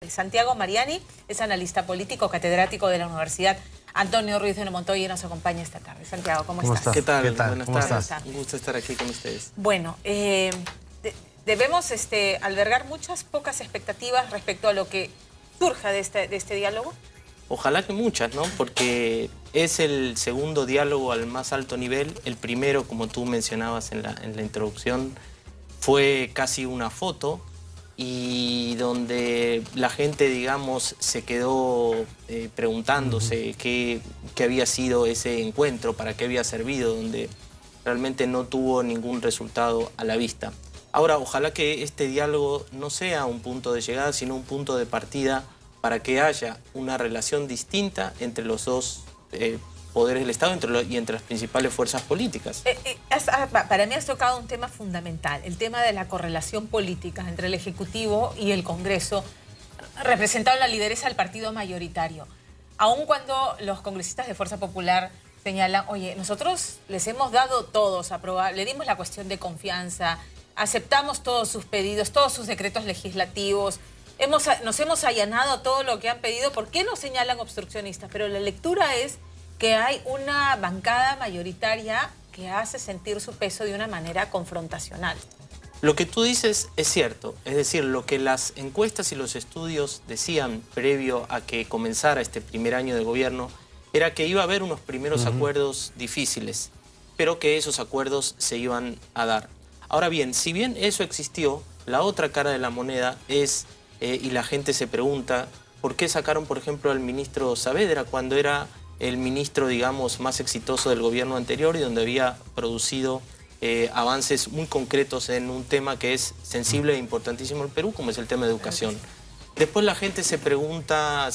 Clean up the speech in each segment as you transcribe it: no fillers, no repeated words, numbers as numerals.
Santiago Mariani es analista político, catedrático de la Universidad Antonio Ruiz de Montoya y nos acompaña esta tarde. Santiago, ¿cómo estás? ¿Qué tal? Buenas tardes. Un gusto estar aquí con ustedes. Bueno, debemos albergar pocas expectativas respecto a lo que surja de este diálogo. Ojalá que muchas, ¿no? Porque es el segundo diálogo al más alto nivel. El primero, como tú mencionabas en la introducción, fue casi una foto y donde la gente, digamos, se quedó preguntándose qué había sido ese encuentro, para qué había servido, donde realmente no tuvo ningún resultado a la vista. Ahora, ojalá que este diálogo no sea un punto de llegada, sino un punto de partida para que haya una relación distinta entre los dos poderes del Estado y entre las principales fuerzas políticas. Para mí has tocado un tema fundamental, el tema de la correlación política entre el Ejecutivo y el Congreso, representado en la lideresa del partido mayoritario. Aun cuando los congresistas de Fuerza Popular señalan, oye, nosotros les hemos dado todos, le dimos la cuestión de confianza, aceptamos todos sus pedidos, todos sus decretos legislativos, nos hemos allanado todo lo que han pedido. ¿Por qué nos señalan obstruccionistas? Pero la lectura es que hay una bancada mayoritaria que hace sentir su peso de una manera confrontacional. Lo que tú dices es cierto, es decir, lo que las encuestas y los estudios decían previo a que comenzara este primer año de gobierno era que iba a haber unos primeros acuerdos difíciles, pero que esos acuerdos se iban a dar. Ahora bien, si bien eso existió, la otra cara de la moneda es, y la gente se pregunta, ¿por qué sacaron, por ejemplo, al ministro Saavedra cuando era el ministro, digamos, más exitoso del gobierno anterior y donde había producido avances muy concretos en un tema que es sensible e importantísimo en Perú, como es el tema de educación? Después la gente se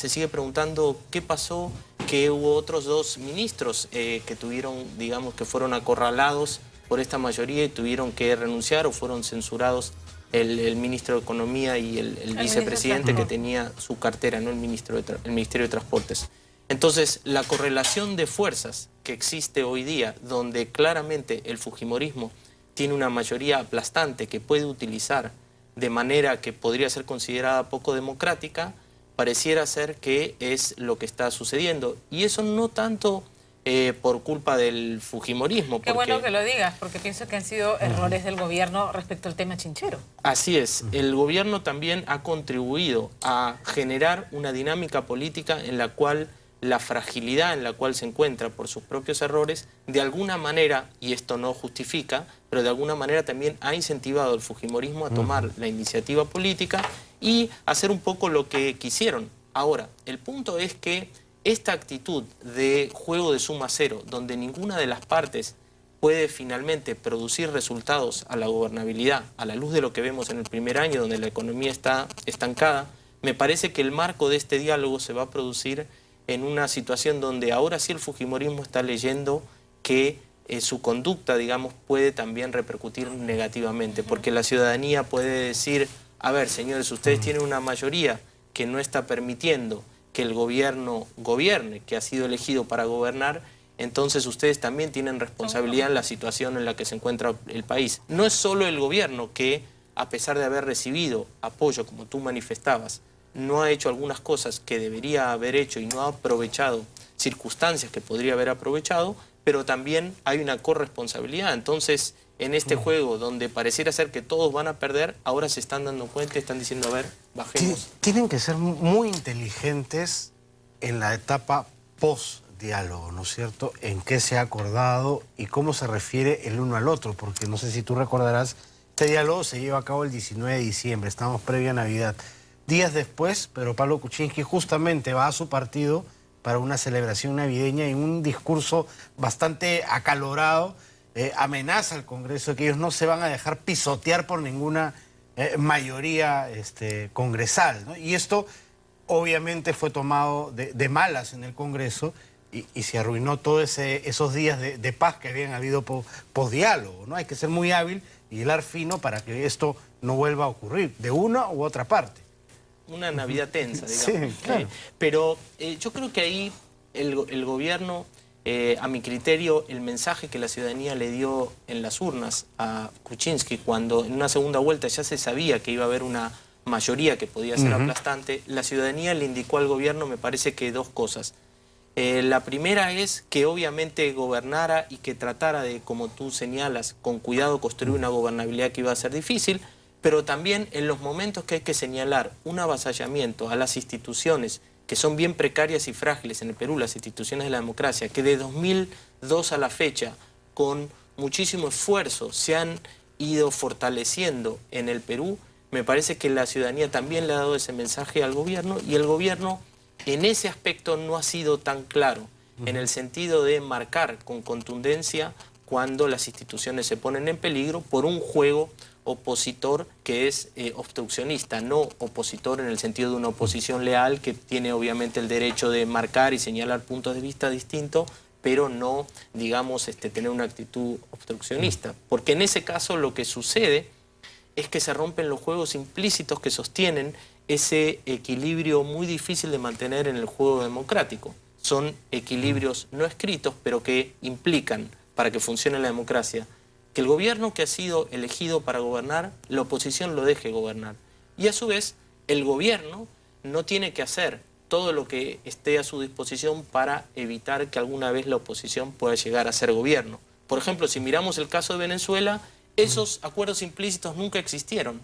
sigue preguntando qué pasó, que hubo otros dos ministros que tuvieron, digamos, que fueron acorralados por esta mayoría y tuvieron que renunciar o fueron censurados, el ministro de Economía y el vicepresidente que tenía su cartera, ¿no? El Ministerio de Transportes. Entonces, la correlación de fuerzas que existe hoy día, donde claramente el fujimorismo tiene una mayoría aplastante que puede utilizar de manera que podría ser considerada poco democrática, pareciera ser que es lo que está sucediendo. Y eso no tanto por culpa del fujimorismo. Qué bueno que lo digas, porque pienso que han sido errores del gobierno respecto al tema chinchero. Así es. El gobierno también ha contribuido a generar una dinámica política en la cual la fragilidad en la cual se encuentra por sus propios errores, de alguna manera, y esto no justifica, pero de alguna manera también ha incentivado al fujimorismo a tomar la iniciativa política y hacer un poco lo que quisieron. Ahora, el punto es que esta actitud de juego de suma cero, donde ninguna de las partes puede finalmente producir resultados a la gobernabilidad, a la luz de lo que vemos en el primer año, donde la economía está estancada, me parece que el marco de este diálogo se va a producir en una situación donde ahora sí el fujimorismo está leyendo que su conducta, digamos, puede también repercutir negativamente, porque la ciudadanía puede decir, a ver, señores, ustedes tienen una mayoría que no está permitiendo que el gobierno gobierne, que ha sido elegido para gobernar, entonces ustedes también tienen responsabilidad en la situación en la que se encuentra el país. No es solo el gobierno que, a pesar de haber recibido apoyo, como tú manifestabas, no ha hecho algunas cosas que debería haber hecho y no ha aprovechado circunstancias que podría haber aprovechado, pero también hay una corresponsabilidad. Entonces, en este juego donde pareciera ser que todos van a perder, ahora se están dando cuenta y están diciendo, a ver, bajemos. Tienen que ser muy inteligentes en la etapa post-diálogo, ¿no es cierto? En qué se ha acordado y cómo se refiere el uno al otro, porque no sé si tú recordarás, este diálogo se lleva a cabo el 19 de diciembre, estamos previa a Navidad. Días después, Pedro Pablo Kuczynski justamente va a su partido para una celebración navideña y un discurso bastante acalorado, amenaza al Congreso que ellos no se van a dejar pisotear por ninguna mayoría congresal, ¿no? Y esto obviamente fue tomado de malas en el Congreso y se arruinó todos esos días de paz que habían habido posdiálogo, ¿no? Hay que ser muy hábil y hilar fino para que esto no vuelva a ocurrir, de una u otra parte. Una Navidad tensa, digamos. Sí, claro. Pero yo creo que ahí el gobierno, a mi criterio, el mensaje que la ciudadanía le dio en las urnas a Kuczynski, cuando en una segunda vuelta ya se sabía que iba a haber una mayoría que podía ser aplastante, la ciudadanía le indicó al gobierno, me parece que dos cosas. La primera es que obviamente gobernara y que tratara de, como tú señalas, con cuidado construir una gobernabilidad que iba a ser difícil, pero también en los momentos que hay que señalar un avasallamiento a las instituciones que son bien precarias y frágiles en el Perú, las instituciones de la democracia, que de 2002 a la fecha, con muchísimo esfuerzo, se han ido fortaleciendo en el Perú, me parece que la ciudadanía también le ha dado ese mensaje al gobierno, y el gobierno en ese aspecto no ha sido tan claro, en el sentido de marcar con contundencia cuando las instituciones se ponen en peligro por un juego opositor que es obstruccionista, no opositor en el sentido de una oposición leal que tiene obviamente el derecho de marcar y señalar puntos de vista distintos, pero no, digamos, tener una actitud obstruccionista. Porque en ese caso lo que sucede es que se rompen los juegos implícitos que sostienen ese equilibrio muy difícil de mantener en el juego democrático. Son equilibrios no escritos, pero que implican, para que funcione la democracia, que el gobierno que ha sido elegido para gobernar, la oposición lo deje gobernar. Y a su vez, el gobierno no tiene que hacer todo lo que esté a su disposición para evitar que alguna vez la oposición pueda llegar a ser gobierno. Por ejemplo, si miramos el caso de Venezuela, esos acuerdos implícitos nunca existieron.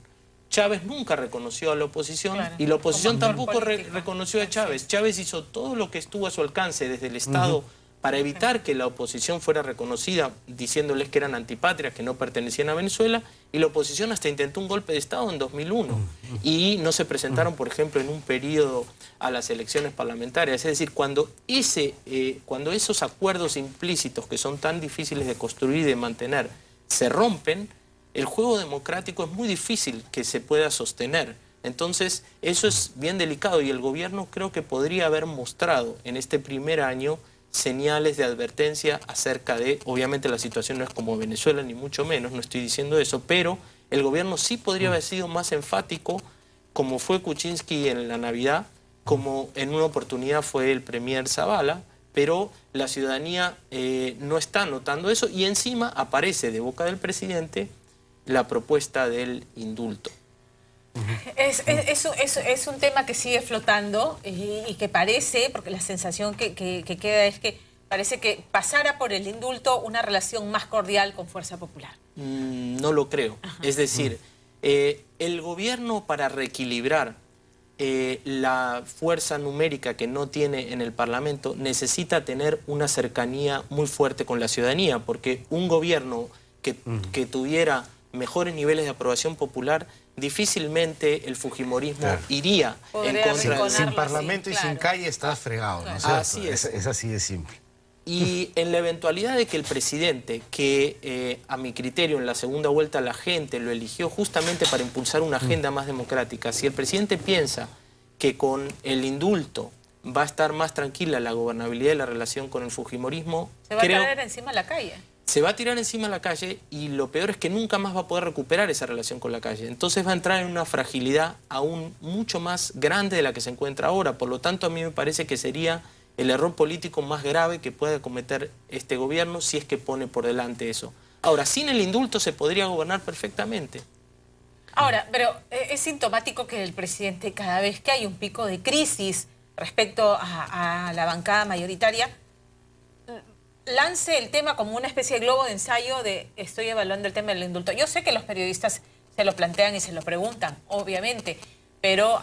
Chávez nunca reconoció a la oposición, claro, y la oposición tampoco reconoció a Chávez. Chávez hizo todo lo que estuvo a su alcance desde el Estado para evitar que la oposición fuera reconocida, diciéndoles que eran antipatrias, que no pertenecían a Venezuela, y la oposición hasta intentó un golpe de Estado en 2001. Y no se presentaron, por ejemplo, en un periodo a las elecciones parlamentarias. Es decir, cuando esos acuerdos implícitos que son tan difíciles de construir y de mantener se rompen, el juego democrático es muy difícil que se pueda sostener. Entonces, eso es bien delicado, y el gobierno creo que podría haber mostrado en este primer año señales de advertencia acerca de, obviamente la situación no es como Venezuela, ni mucho menos, no estoy diciendo eso, pero el gobierno sí podría haber sido más enfático, como fue Kuczynski en la Navidad, como en una oportunidad fue el premier Zavala, pero la ciudadanía no está notando eso, y encima aparece de boca del presidente la propuesta del indulto. Es un tema que sigue flotando y que parece, porque la sensación que queda es que parece que pasara por el indulto una relación más cordial con Fuerza Popular. No lo creo. Es decir, el gobierno, para reequilibrar la fuerza numérica que no tiene en el Parlamento, necesita tener una cercanía muy fuerte con la ciudadanía, porque un gobierno que tuviera mejores niveles de aprobación popular, difícilmente el fujimorismo iría en contra. Sin Parlamento y sin calle estás fregado, ¿no es cierto? Así es. Es así de simple. Y en la eventualidad de que el presidente, que a mi criterio en la segunda vuelta la gente lo eligió justamente para impulsar una agenda más democrática, si el presidente piensa que con el indulto va a estar más tranquila la gobernabilidad y la relación con el fujimorismo, se va a traer encima la calle. Se va a tirar encima a la calle, y lo peor es que nunca más va a poder recuperar esa relación con la calle. Entonces va a entrar en una fragilidad aún mucho más grande de la que se encuentra ahora. Por lo tanto, a mí me parece que sería el error político más grave que pueda cometer este gobierno si es que pone por delante eso. Ahora, sin el indulto se podría gobernar perfectamente. Ahora, pero es sintomático que el presidente, cada vez que hay un pico de crisis respecto a la bancada mayoritaria, lance el tema como una especie de globo de ensayo de estoy evaluando el tema del indulto. Yo sé que los periodistas se lo plantean y se lo preguntan, obviamente, pero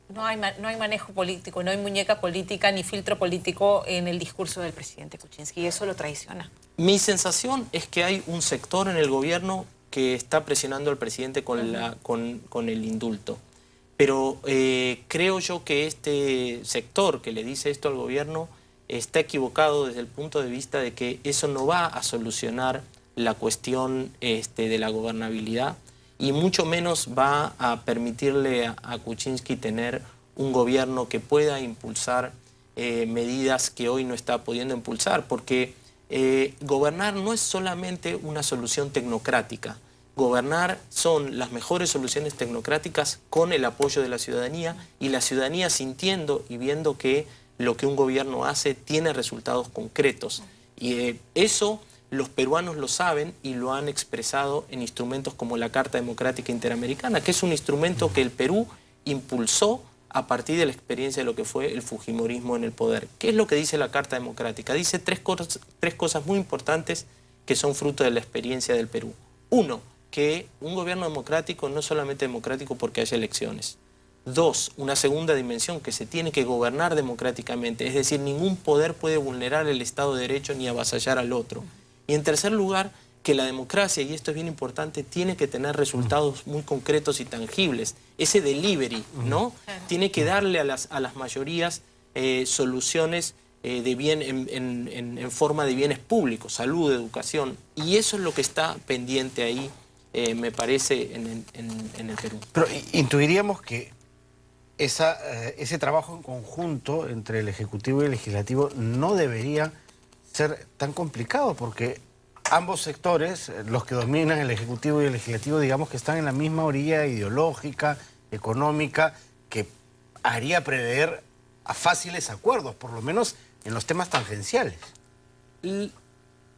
no hay manejo político, no hay muñeca política ni filtro político en el discurso del presidente Kuczynski, y eso lo traiciona. Mi sensación es que hay un sector en el gobierno que está presionando al presidente con el indulto. Pero creo yo que este sector que le dice esto al gobierno está equivocado desde el punto de vista de que eso no va a solucionar la cuestión de la gobernabilidad, y mucho menos va a permitirle a Kuczynski tener un gobierno que pueda impulsar medidas que hoy no está pudiendo impulsar, porque gobernar no es solamente una solución tecnocrática. Gobernar son las mejores soluciones tecnocráticas con el apoyo de la ciudadanía, y la ciudadanía sintiendo y viendo que lo que un gobierno hace tiene resultados concretos. Y eso los peruanos lo saben y lo han expresado en instrumentos como la Carta Democrática Interamericana, que es un instrumento que el Perú impulsó a partir de la experiencia de lo que fue el fujimorismo en el poder. ¿Qué es lo que dice la Carta Democrática? Dice tres cosas muy importantes que son fruto de la experiencia del Perú. Uno, que un gobierno democrático no es solamente democrático porque haya elecciones. Dos, una segunda dimensión, que se tiene que gobernar democráticamente, es decir, ningún poder puede vulnerar el Estado de Derecho ni avasallar al otro. Y en tercer lugar, que la democracia, y esto es bien importante, tiene que tener resultados muy concretos y tangibles. Ese delivery, ¿no? Tiene que darle a las mayorías soluciones de bien, en forma de bienes públicos, salud, educación. Y eso es lo que está pendiente ahí, me parece, en el Perú. Pero intuiríamos que ese trabajo en conjunto entre el Ejecutivo y el Legislativo no debería ser tan complicado, porque ambos sectores, los que dominan el Ejecutivo y el Legislativo, digamos que están en la misma orilla ideológica, económica, que haría prever a fáciles acuerdos, por lo menos en los temas tangenciales.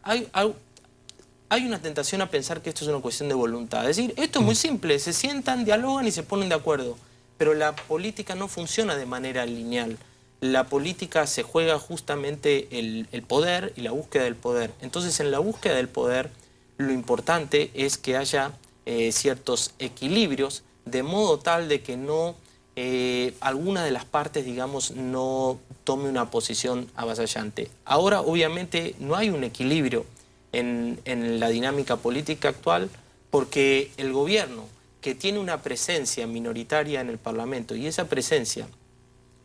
Hay una tentación a pensar que esto es una cuestión de voluntad. Es decir, esto es muy simple, se sientan, dialogan y se ponen de acuerdo. Pero la política no funciona de manera lineal. La política se juega justamente el poder y la búsqueda del poder. Entonces, en la búsqueda del poder, lo importante es que haya ciertos equilibrios, de modo tal de que no alguna de las partes, digamos, no tome una posición avasallante. Ahora, obviamente, no hay un equilibrio en la dinámica política actual, porque el gobierno, que tiene una presencia minoritaria en el Parlamento, y esa presencia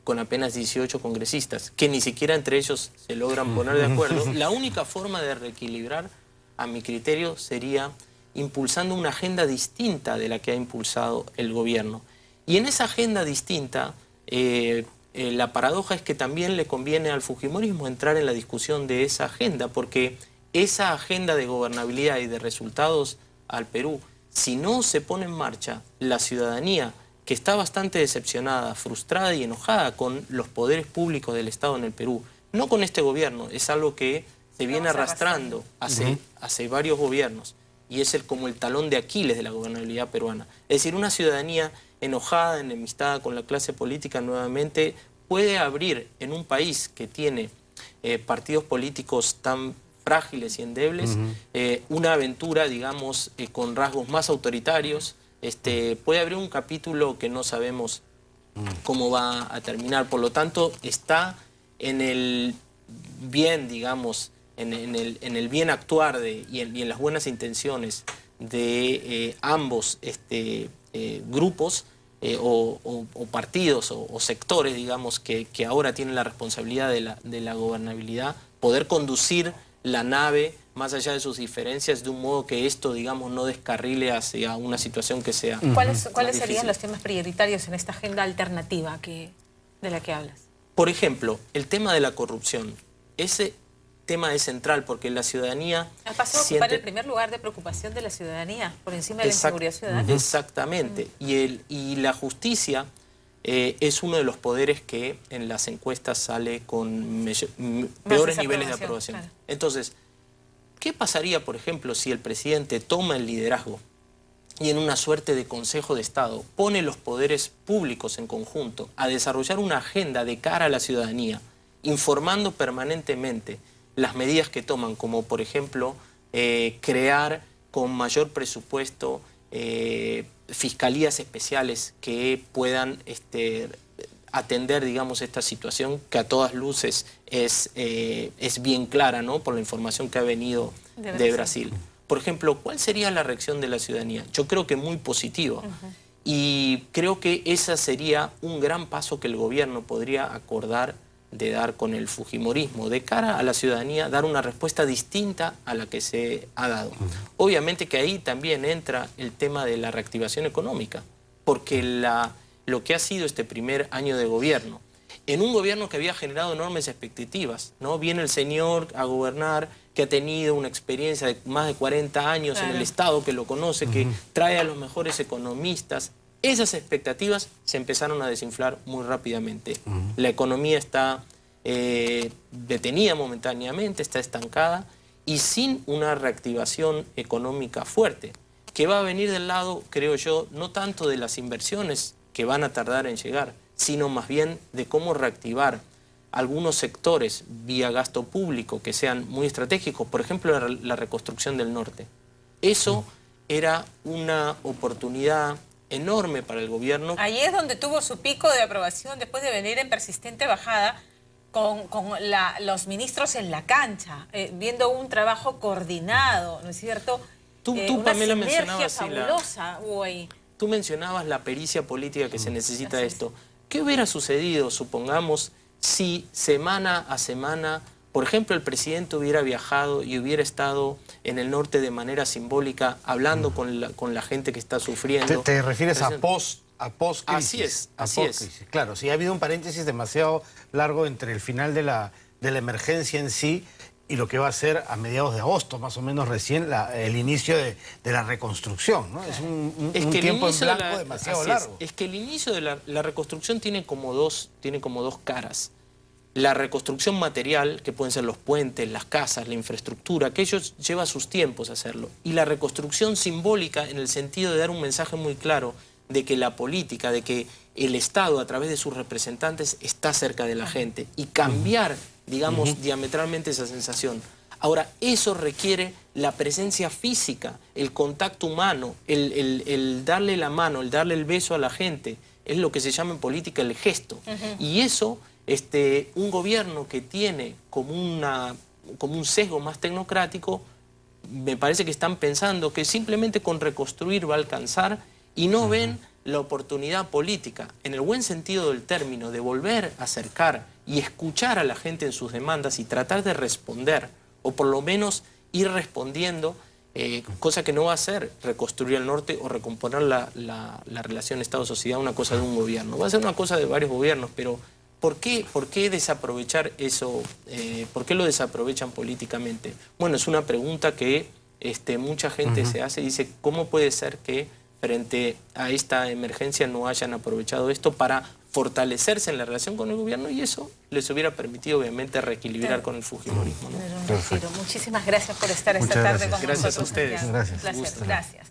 con apenas 18 congresistas, que ni siquiera entre ellos se logran poner de acuerdo, la única forma de reequilibrar, a mi criterio, sería impulsando una agenda distinta de la que ha impulsado el gobierno. Y en esa agenda distinta, la paradoja es que también le conviene al fujimorismo entrar en la discusión de esa agenda, porque esa agenda de gobernabilidad y de resultados al Perú, si no se pone en marcha, la ciudadanía, que está bastante decepcionada, frustrada y enojada con los poderes públicos del Estado en el Perú, no con este gobierno, es algo que se viene arrastrando hace varios gobiernos, y es como el talón de Aquiles de la gobernabilidad peruana. Es decir, una ciudadanía enojada, enemistada con la clase política nuevamente, puede abrir en un país que tiene partidos políticos tan frágiles y endebles, una aventura, digamos, con rasgos más autoritarios. Puede abrir un capítulo que no sabemos cómo va a terminar. Por lo tanto, está en el bien, digamos, en el bien actuar y en las buenas intenciones de ambos grupos o partidos o sectores, digamos, que ahora tienen la responsabilidad de la gobernabilidad, poder conducir la nave más allá de sus diferencias, de un modo que esto, digamos, no descarrile hacia una situación que sea ¿Cuáles serían los temas prioritarios en esta agenda alternativa de la que hablas? Por ejemplo, el tema de la corrupción. Ese tema es central porque la ciudadanía ha pasado a ocupar el primer lugar de preocupación de la ciudadanía, por encima de la inseguridad ciudadana. Exactamente. Y la justicia es uno de los poderes que en las encuestas sale con peores niveles de aprobación. Claro. Entonces, ¿qué pasaría, por ejemplo, si el presidente toma el liderazgo y en una suerte de Consejo de Estado pone los poderes públicos en conjunto a desarrollar una agenda de cara a la ciudadanía, informando permanentemente las medidas que toman, como por ejemplo crear con mayor presupuesto fiscalías especiales que puedan atender, digamos, esta situación que a todas luces es bien clara, ¿no?, por la información que ha venido de Brasil. Por ejemplo, ¿cuál sería la reacción de la ciudadanía? Yo creo que muy positiva. Y creo que ese sería un gran paso que el gobierno podría acordar de dar con el fujimorismo, de cara a la ciudadanía, dar una respuesta distinta a la que se ha dado. Obviamente que ahí también entra el tema de la reactivación económica, porque lo que ha sido este primer año de gobierno, en un gobierno que había generado enormes expectativas, ¿no? Viene el señor a gobernar, que ha tenido una experiencia de más de 40 años en el Estado, que lo conoce, que trae a los mejores economistas. Esas expectativas se empezaron a desinflar muy rápidamente. La economía está detenida momentáneamente, está estancada, y sin una reactivación económica fuerte, que va a venir del lado, creo yo, no tanto de las inversiones que van a tardar en llegar, sino más bien de cómo reactivar algunos sectores vía gasto público que sean muy estratégicos, por ejemplo, la reconstrucción del norte. Eso era una oportunidad enorme para el gobierno. Ahí es donde tuvo su pico de aprobación después de venir en persistente bajada con los ministros en la cancha, viendo un trabajo coordinado, ¿no es cierto? Tú Una Pamela, sinergia mencionabas fabulosa hubo ahí. Tú mencionabas la pericia política que se necesita de esto. ¿Qué hubiera sucedido, supongamos, si semana a semana, por ejemplo, el presidente hubiera viajado y hubiera estado en el norte de manera simbólica, hablando con la gente que está sufriendo? ¿Te refieres a post-crisis? Así es, así es. Claro, sí, ha habido un paréntesis demasiado largo entre el final de la emergencia en sí y lo que va a ser a mediados de agosto, más o menos recién, el inicio de la reconstrucción, ¿no? Es un tiempo en blanco demasiado largo. Es que el inicio de la reconstrucción tiene como dos caras. La reconstrucción material, que pueden ser los puentes, las casas, la infraestructura, aquello lleva sus tiempos hacerlo. Y la reconstrucción simbólica en el sentido de dar un mensaje muy claro de que la política, de que el Estado a través de sus representantes está cerca de la gente y cambiar, digamos, diametralmente esa sensación. Ahora, eso requiere la presencia física, el contacto humano, el darle la mano, el darle el beso a la gente. Es lo que se llama en política el gesto. Y eso, un gobierno que tiene como un sesgo más tecnocrático, me parece que están pensando que simplemente con reconstruir va a alcanzar y no ven la oportunidad política, en el buen sentido del término, de volver a acercar y escuchar a la gente en sus demandas y tratar de responder, o por lo menos ir respondiendo, cosa que no va a ser reconstruir el norte o recomponer la relación Estado-sociedad, una cosa de un gobierno. Va a ser una cosa de varios gobiernos, pero ¿por qué desaprovechar eso? ¿Por qué lo desaprovechan políticamente? Bueno, es una pregunta que mucha gente se hace y dice, ¿cómo puede ser que frente a esta emergencia no hayan aprovechado esto para fortalecerse en la relación con el gobierno? Y eso les hubiera permitido obviamente reequilibrar con el fujimorismo, ¿no? Muchísimas gracias por estar esta tarde con nosotros. Gracias a ustedes. Gracias. Un placer. Gracias.